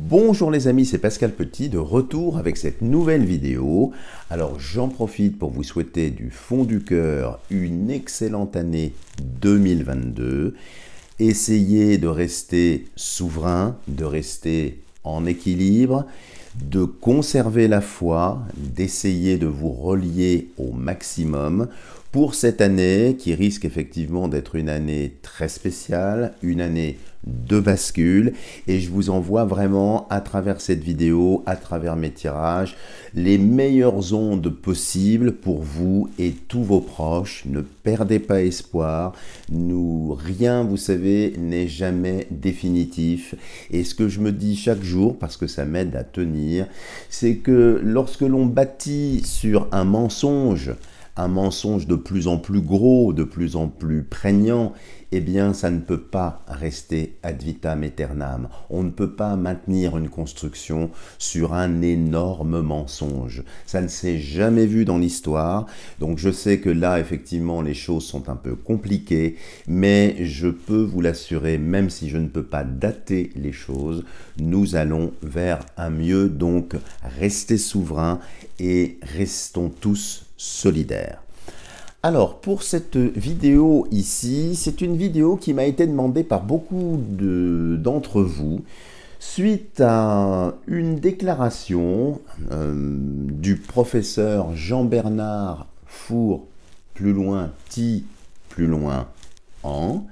Bonjour les amis, c'est Pascal Petit de retour avec cette nouvelle vidéo. Alors j'en profite pour vous souhaiter du fond du cœur une excellente année 2022. Essayez de rester souverain, de rester en équilibre, de conserver la foi, d'essayer de vous relier au maximum pour cette année qui risque effectivement d'être une année très spéciale, une année de bascule, et je vous envoie vraiment à travers cette vidéo, à travers mes tirages, les meilleures ondes possibles pour vous et tous vos proches. Ne perdez pas espoir, rien, vous savez, n'est jamais définitif, et ce que je me dis chaque jour, parce que ça m'aide à tenir, c'est que lorsque l'on bâtit sur un mensonge de plus en plus gros, de plus en plus prégnant, eh bien ça ne peut pas rester ad vitam aeternam. On ne peut pas maintenir une construction sur un énorme mensonge. Ça ne s'est jamais vu dans l'histoire, donc je sais que là effectivement les choses sont un peu compliquées, mais je peux vous l'assurer, même si je ne peux pas dater les choses, nous allons vers un mieux, donc restez souverains et restons tous solidaires. Alors pour cette vidéo ici, c'est une vidéo qui m'a été demandée par beaucoup d'entre vous suite à une déclaration du professeur Jean-Bernard Four, plus loin Ti, plus loin En,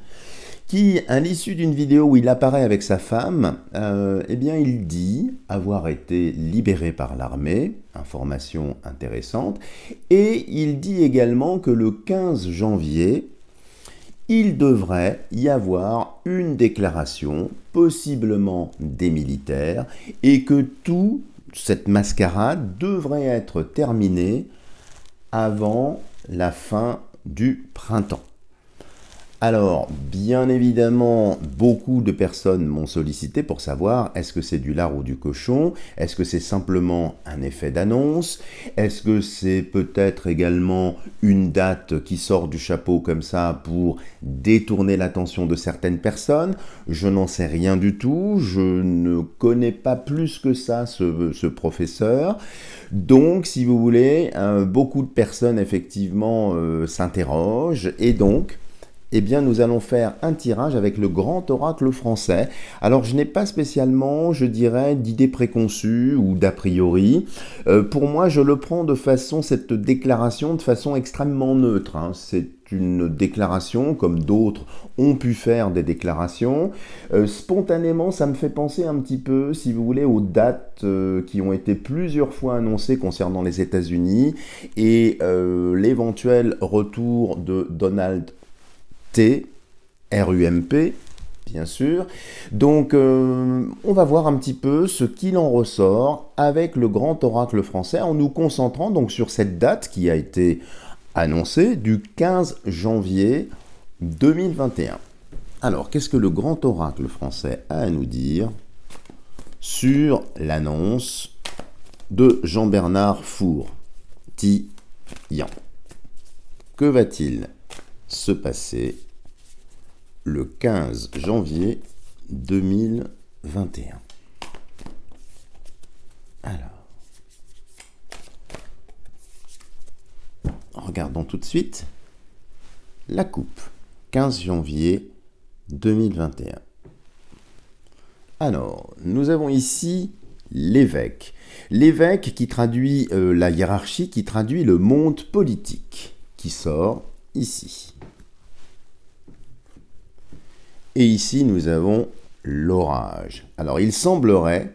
qui, à l'issue d'une vidéo où il apparaît avec sa femme, eh bien, il dit avoir été libéré par l'armée, information intéressante, et il dit également que le 15 janvier, il devrait y avoir une déclaration, possiblement des militaires, et que toute cette mascarade devrait être terminée avant la fin du printemps. Alors, bien évidemment, beaucoup de personnes m'ont sollicité pour savoir est-ce que c'est du lard ou du cochon, est-ce que c'est simplement un effet d'annonce, est-ce que c'est peut-être également une date qui sort du chapeau comme ça pour détourner l'attention de certaines personnes. Je n'en sais rien du tout, je ne connais pas plus que ça ce professeur. Donc, si vous voulez, beaucoup de personnes effectivement s'interrogent et donc, eh bien, nous allons faire un tirage avec le grand oracle français. Alors, je n'ai pas spécialement, je dirais, d'idées préconçues ou d'a priori. Pour moi, je le prends de façon, cette déclaration, de façon extrêmement neutre. C'est une déclaration, comme d'autres ont pu faire des déclarations. Spontanément, ça me fait penser un petit peu, si vous voulez, aux dates qui ont été plusieurs fois annoncées concernant les États-Unis et l'éventuel retour de Donald Trump, bien sûr. Donc, on va voir un petit peu ce qu'il en ressort avec le grand oracle français en nous concentrant donc sur cette date qui a été annoncée du 15 janvier 2021. Alors, qu'est-ce que le grand oracle français a à nous dire sur l'annonce de Jean-Bernard Four, Ti-Yan? Que va-t-il se passer le 15 janvier 2021. Alors, regardons tout de suite la coupe, 15 janvier 2021. Alors, nous avons ici l'évêque. L'évêque qui traduit la hiérarchie, qui traduit le monde politique, qui sort ici. Et ici, nous avons l'orage. Alors, il semblerait,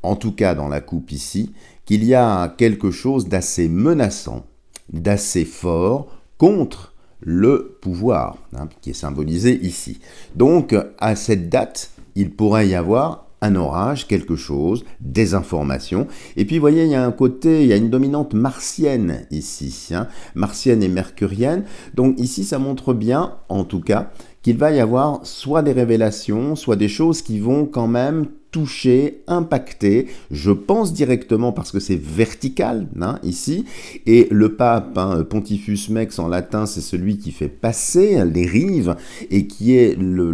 en tout cas dans la coupe ici, qu'il y a quelque chose d'assez menaçant, d'assez fort contre le pouvoir, qui est symbolisé ici. Donc, à cette date, il pourrait y avoir un orage, quelque chose, des informations. Et puis, vous voyez, il y a un côté, il y a une dominante martienne ici, martienne et mercurienne. Donc ici, ça montre bien, en tout cas, qu'il va y avoir soit des révélations, soit des choses qui vont quand même toucher, impacter. Je pense directement parce que c'est vertical, hein, ici, et le pape, hein, Pontifex Mex en latin, c'est celui qui fait passer les rives et qui est le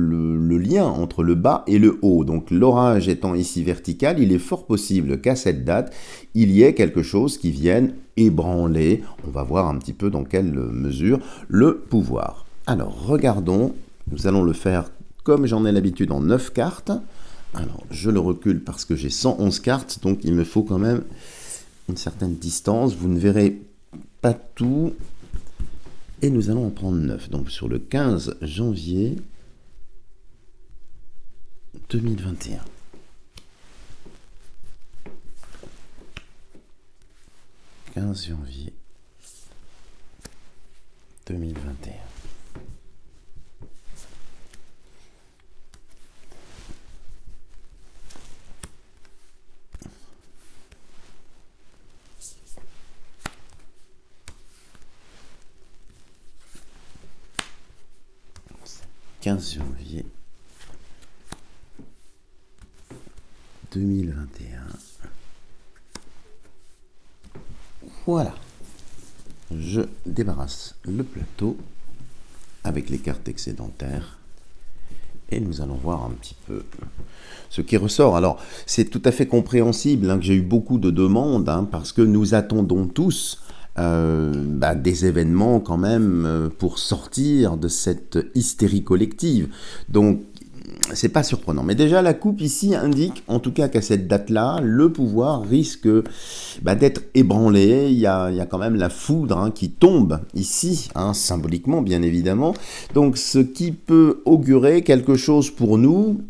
lien entre le bas et le haut. Donc l'orage étant ici vertical, il est fort possible qu'à cette date, il y ait quelque chose qui vienne ébranler, on va voir un petit peu dans quelle mesure, le pouvoir. Alors regardons, nous allons le faire comme j'en ai l'habitude en 9 cartes. Alors, je le recule parce que j'ai 111 cartes, donc il me faut quand même une certaine distance. Vous ne verrez pas tout. Et nous allons en prendre 9. Donc, sur le 15 janvier 2021. « 15 janvier 2021. » 15 janvier 2021. Voilà. Je débarrasse le plateau avec les cartes excédentaires et nous allons voir un petit peu ce qui ressort. Alors, c'est tout à fait compréhensible hein, que j'ai eu beaucoup de demandes hein, parce que nous attendons tous des événements quand même pour sortir de cette hystérie collective. Donc, c'est pas surprenant. Mais déjà, la coupe ici indique, en tout cas qu'à cette date-là, le pouvoir risque d'être ébranlé. Il y a quand même la foudre hein, qui tombe ici, hein, symboliquement bien évidemment. Donc, ce qui peut augurer quelque chose pour nous,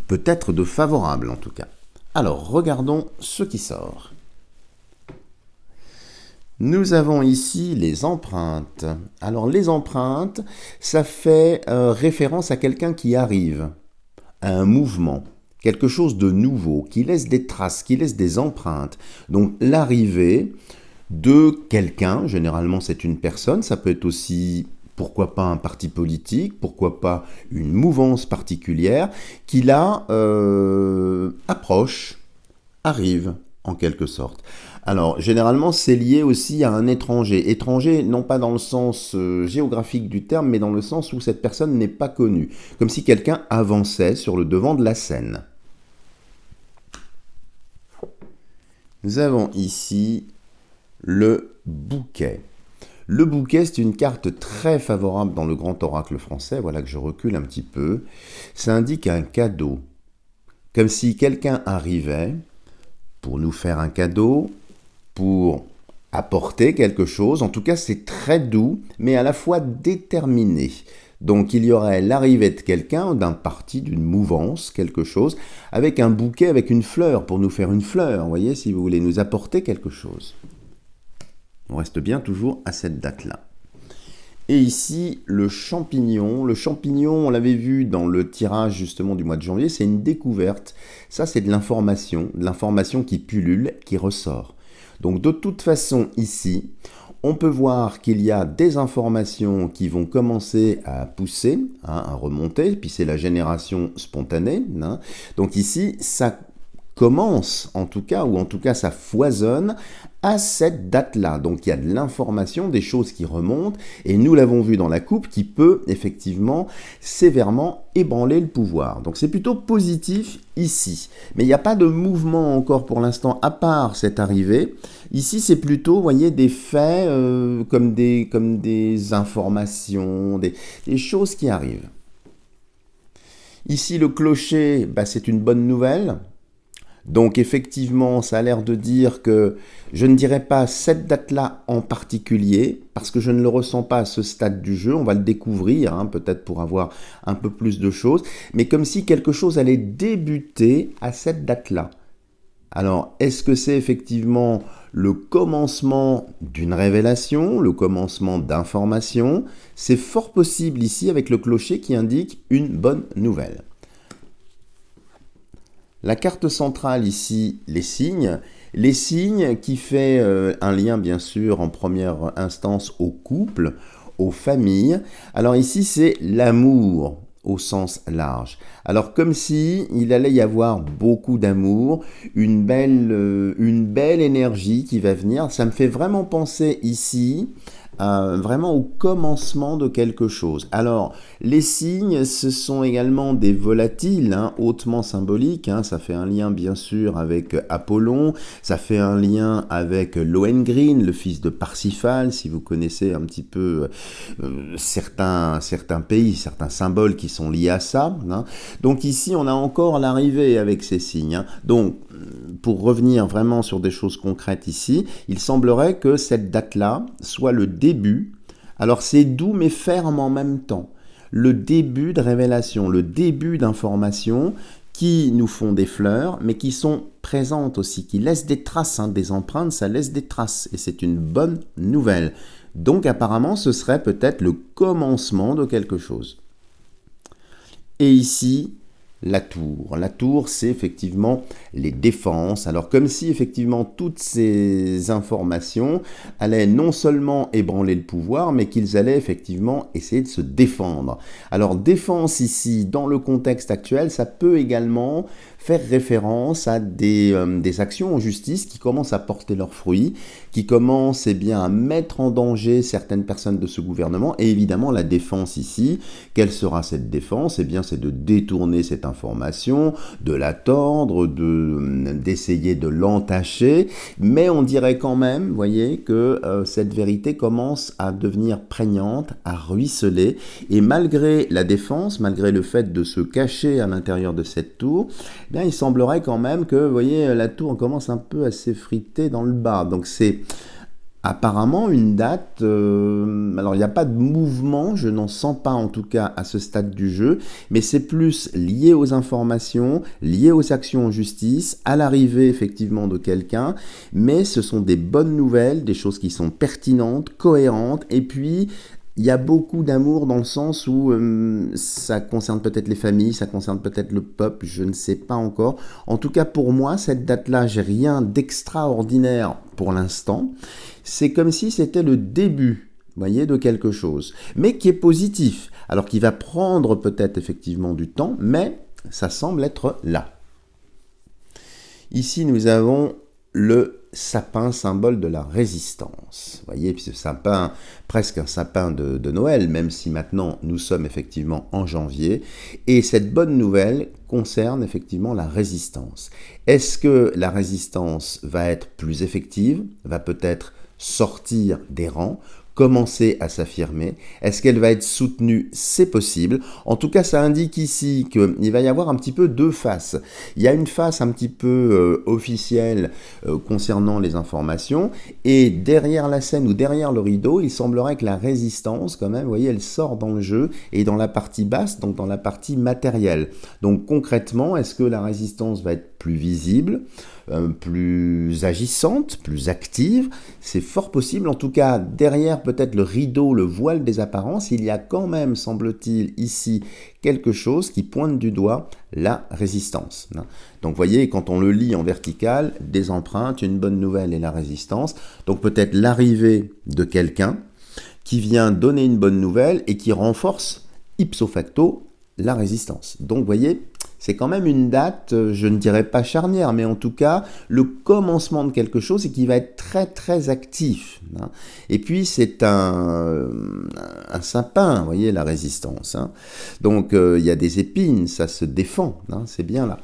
peut-être de favorable en tout cas. Alors, regardons ce qui sort. Nous avons ici les empreintes. Alors les empreintes, ça fait référence à quelqu'un qui arrive, à un mouvement, quelque chose de nouveau, qui laisse des traces, qui laisse des empreintes. Donc l'arrivée de quelqu'un, généralement c'est une personne, ça peut être aussi, pourquoi pas un parti politique, pourquoi pas une mouvance particulière, qui là approche, arrive en quelque sorte. Alors, généralement, c'est lié aussi à un étranger. Étranger, non pas dans le sens géographique du terme, mais dans le sens où cette personne n'est pas connue. Comme si quelqu'un avançait sur le devant de la scène. Nous avons ici le bouquet. Le bouquet, c'est une carte très favorable dans le grand oracle français. Voilà que je recule un petit peu. Ça indique un cadeau. Comme si quelqu'un arrivait pour nous faire un cadeau, pour apporter quelque chose. En tout cas, c'est très doux, mais à la fois déterminé. Donc, il y aurait l'arrivée de quelqu'un, d'un parti, d'une mouvance, quelque chose, avec un bouquet, avec une fleur, pour nous faire une fleur, vous voyez, si vous voulez nous apporter quelque chose. On reste bien toujours à cette date-là. Et ici, le champignon. Le champignon, on l'avait vu dans le tirage justement du mois de janvier, c'est une découverte. Ça, c'est de l'information qui pullule, qui ressort. Donc de toute façon, ici, on peut voir qu'il y a des informations qui vont commencer à pousser, hein, à remonter, puis c'est la génération spontanée. Hein. Donc ici, ça commence en tout cas, ou en tout cas ça foisonne à cette date-là. Donc il y a de l'information, des choses qui remontent, et nous l'avons vu dans la coupe, qui peut effectivement sévèrement ébranler le pouvoir. Donc c'est plutôt positif ici. Mais il n'y a pas de mouvement encore pour l'instant, à part cette arrivée. Ici c'est plutôt, vous voyez, des faits comme des informations, des choses qui arrivent. Ici le clocher, c'est une bonne nouvelle. Donc effectivement, ça a l'air de dire que je ne dirais pas cette date-là en particulier, parce que je ne le ressens pas à ce stade du jeu, on va le découvrir, hein, peut-être pour avoir un peu plus de choses, mais comme si quelque chose allait débuter à cette date-là. Alors, est-ce que c'est effectivement le commencement d'une révélation, le commencement d'information? C'est fort possible ici avec le clocher qui indique une bonne nouvelle. La carte centrale ici, les signes qui fait un lien bien sûr en première instance au couple, aux familles. Alors ici, c'est l'amour au sens large. Alors comme si il allait y avoir beaucoup d'amour, une belle énergie qui va venir. Ça me fait vraiment penser ici vraiment au commencement de quelque chose. Alors, les signes, ce sont également des volatiles, hautement symboliques. Ça fait un lien, bien sûr, avec Apollon. Ça fait un lien avec Lohengrin, le fils de Parsifal, si vous connaissez un petit peu certains pays, certains symboles qui sont liés à ça. Donc ici, on a encore l'arrivée avec ces signes. Donc, pour revenir vraiment sur des choses concrètes ici, il semblerait que cette date-là soit le début, alors c'est doux mais ferme en même temps, le début de révélation, le début d'informations qui nous font des fleurs, mais qui sont présentes aussi, qui laissent des traces, des empreintes, ça laisse des traces, et c'est une bonne nouvelle. Donc apparemment, ce serait peut-être le commencement de quelque chose. Et ici, la tour. La tour, c'est effectivement les défenses. Alors, comme si effectivement toutes ces informations allaient non seulement ébranler le pouvoir, mais qu'ils allaient effectivement essayer de se défendre. Alors, défense ici, dans le contexte actuel, ça peut également faire référence à des actions en justice qui commencent à porter leurs fruits, qui commencent à mettre en danger certaines personnes de ce gouvernement. Et évidemment, la défense ici, quelle sera cette défense? C'est de détourner cette information, de la tordre, d'essayer de l'entacher, mais on dirait quand même, voyez, que cette vérité commence à devenir prégnante, à ruisseler, et malgré la défense, malgré le fait de se cacher à l'intérieur de cette tour, il semblerait quand même que, vous voyez, la tour commence un peu à s'effriter dans le bas. Donc c'est apparemment une date, alors il n'y a pas de mouvement, je n'en sens pas en tout cas à ce stade du jeu, mais c'est plus lié aux informations, lié aux actions en justice, à l'arrivée effectivement de quelqu'un, mais ce sont des bonnes nouvelles, des choses qui sont pertinentes, cohérentes, et puis il y a beaucoup d'amour dans le sens où ça concerne peut-être les familles, ça concerne peut-être le peuple, je ne sais pas encore. En tout cas, pour moi, cette date-là, j'ai rien d'extraordinaire pour l'instant. C'est comme si c'était le début, voyez, de quelque chose, mais qui est positif. Alors qui va prendre peut-être effectivement du temps, mais ça semble être là. Ici, nous avons le sapin, symbole de la résistance. Vous voyez, puis ce sapin, presque un sapin de Noël, même si maintenant nous sommes effectivement en janvier. Et cette bonne nouvelle concerne effectivement la résistance. Est-ce que la résistance va être plus effective, va peut-être sortir des rangs, commencer à s'affirmer? Est-ce qu'elle va être soutenue? C'est possible. En tout cas, ça indique ici qu'il va y avoir un petit peu deux faces. Il y a une face un petit peu officielle concernant les informations, et derrière la scène ou derrière le rideau, il semblerait que la résistance, quand même, vous voyez, elle sort dans le jeu et dans la partie basse, donc dans la partie matérielle. Donc concrètement, est-ce que la résistance va être plus visible, plus agissante, plus active? C'est fort possible. En tout cas, derrière peut-être le rideau, le voile des apparences, il y a quand même, semble-t-il, ici quelque chose qui pointe du doigt la résistance. Donc vous voyez, quand on le lit en vertical, des empreintes, une bonne nouvelle et la résistance. Donc peut-être l'arrivée de quelqu'un qui vient donner une bonne nouvelle et qui renforce ipso facto la résistance. Donc vous voyez, c'est quand même une date, je ne dirais pas charnière, mais en tout cas, le commencement de quelque chose et qui va être très très actif. Et puis c'est un sapin, vous voyez, la résistance. Donc il y a des épines, ça se défend, c'est bien là.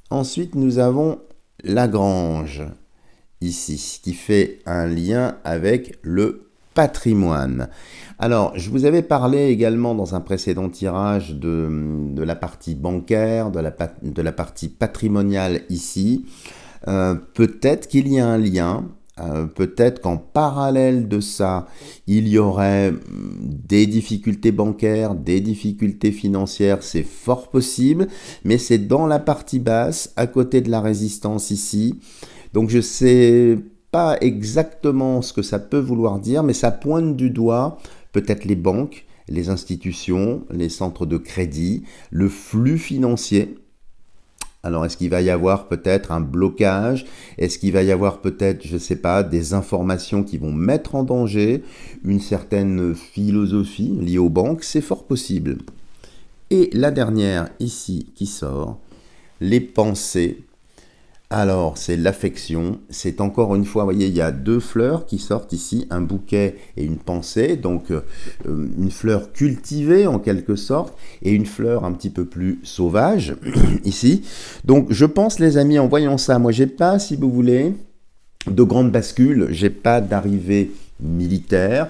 Ensuite, nous avons la grange, ici, qui fait un lien avec le patrimoine. Alors, je vous avais parlé également dans un précédent tirage de la partie bancaire, de la partie patrimoniale ici. Peut-être qu'il y a un lien, peut-être qu'en parallèle de ça, il y aurait des difficultés bancaires, des difficultés financières, c'est fort possible, mais c'est dans la partie basse, à côté de la résistance ici. Donc je sais pas exactement ce que ça peut vouloir dire, mais ça pointe du doigt peut-être les banques, les institutions, les centres de crédit, le flux financier. Alors, est-ce qu'il va y avoir peut-être un blocage? Est-ce qu'il va y avoir peut-être, je ne sais pas, des informations qui vont mettre en danger une certaine philosophie liée aux banques? C'est fort possible. Et la dernière ici qui sort, les pensées. Alors, c'est l'affection. C'est encore une fois, vous voyez, il y a deux fleurs qui sortent ici, un bouquet et une pensée. Donc, une fleur cultivée en quelque sorte et une fleur un petit peu plus sauvage ici. Donc, je pense, les amis, en voyant ça, moi, j'ai pas, si vous voulez, de grande bascule. J'ai pas d'arrivée militaire.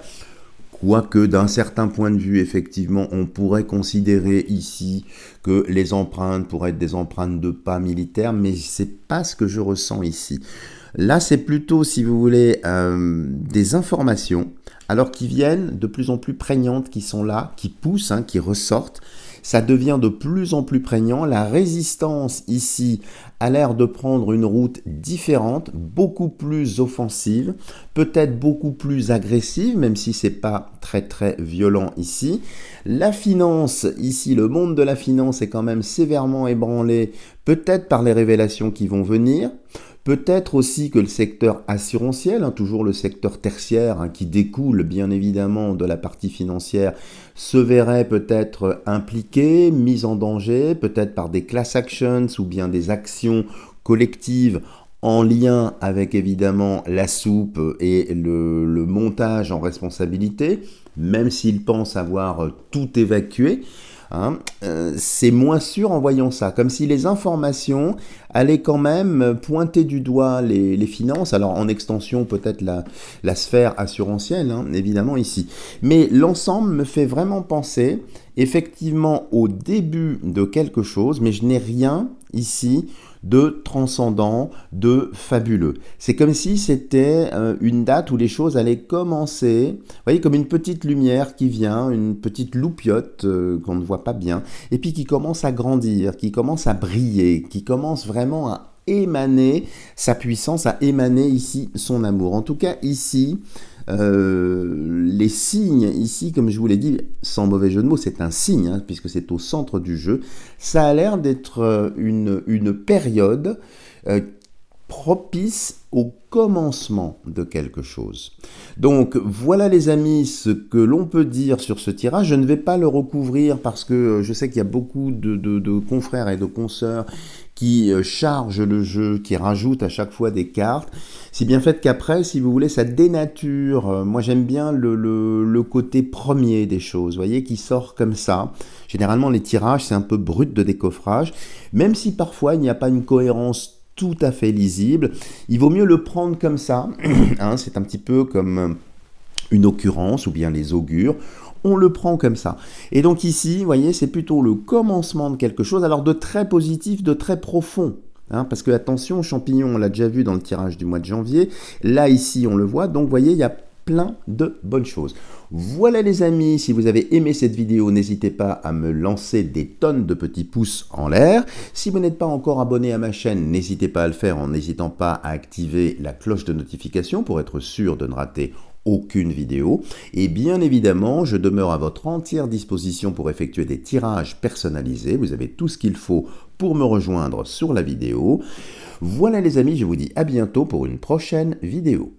Quoique d'un certain point de vue, effectivement, on pourrait considérer ici que les empreintes pourraient être des empreintes de pas militaires, mais c'est pas ce que je ressens ici. Là, c'est plutôt, si vous voulez, des informations, alors qui viennent de plus en plus prégnantes, qui sont là, qui poussent, hein, qui ressortent. Ça devient de plus en plus prégnant. La résistance ici a l'air de prendre une route différente, beaucoup plus offensive, peut-être beaucoup plus agressive, même si c'est pas très violent ici. La finance, ici, le monde de la finance est quand même sévèrement ébranlé, peut-être par les révélations qui vont venir. Peut-être aussi que le secteur assurantiel, hein, toujours le secteur tertiaire, hein, qui découle bien évidemment de la partie financière, se verrait peut-être impliqué, mis en danger, peut-être par des class actions ou bien des actions collectives en lien avec évidemment la soupe et le montage en responsabilité, même s'ils pensent avoir tout évacué. Hein, c'est moins sûr en voyant ça, comme si les informations allaient quand même pointer du doigt les finances, alors en extension peut-être la sphère assurantielle, hein, évidemment ici. Mais l'ensemble me fait vraiment penser effectivement au début de quelque chose, mais je n'ai rien ici de transcendant, de fabuleux. C'est comme si c'était une date où les choses allaient commencer, vous voyez, comme une petite lumière qui vient, une petite loupiote qu'on ne voit pas bien, et puis qui commence à grandir, qui commence à briller, qui commence vraiment à émaner sa puissance, à émaner ici son amour. En tout cas, ici, les signes ici, comme je vous l'ai dit, sans mauvais jeu de mots, c'est un signe, hein, puisque c'est au centre du jeu. Ça a l'air d'être une période propice au commencement de quelque chose. Donc voilà les amis ce que l'on peut dire sur ce tirage. Je ne vais pas le recouvrir parce que je sais qu'il y a beaucoup de confrères et de consoeurs qui chargent le jeu, qui rajoutent à chaque fois des cartes. Si bien fait qu'après, si vous voulez, ça dénature. Moi j'aime bien le côté premier des choses, vous voyez, qui sort comme ça. Généralement les tirages c'est un peu brut de décoffrage, même si parfois il n'y a pas une cohérence tout à fait lisible, il vaut mieux le prendre comme ça, hein, c'est un petit peu comme une occurrence ou bien les augures, on le prend comme ça. Et donc ici, vous voyez, c'est plutôt le commencement de quelque chose, alors de très positif, de très profond. Hein, parce que attention, champignon, on l'a déjà vu dans le tirage du mois de janvier, là ici on le voit, donc vous voyez, il y a plein de bonnes choses. Voilà les amis, si vous avez aimé cette vidéo, n'hésitez pas à me lancer des tonnes de petits pouces en l'air. Si vous n'êtes pas encore abonné à ma chaîne, n'hésitez pas à le faire en n'hésitant pas à activer la cloche de notification pour être sûr de ne rater aucune vidéo. Et bien évidemment, je demeure à votre entière disposition pour effectuer des tirages personnalisés. Vous avez tout ce qu'il faut pour me rejoindre sur la vidéo. Voilà les amis, je vous dis à bientôt pour une prochaine vidéo.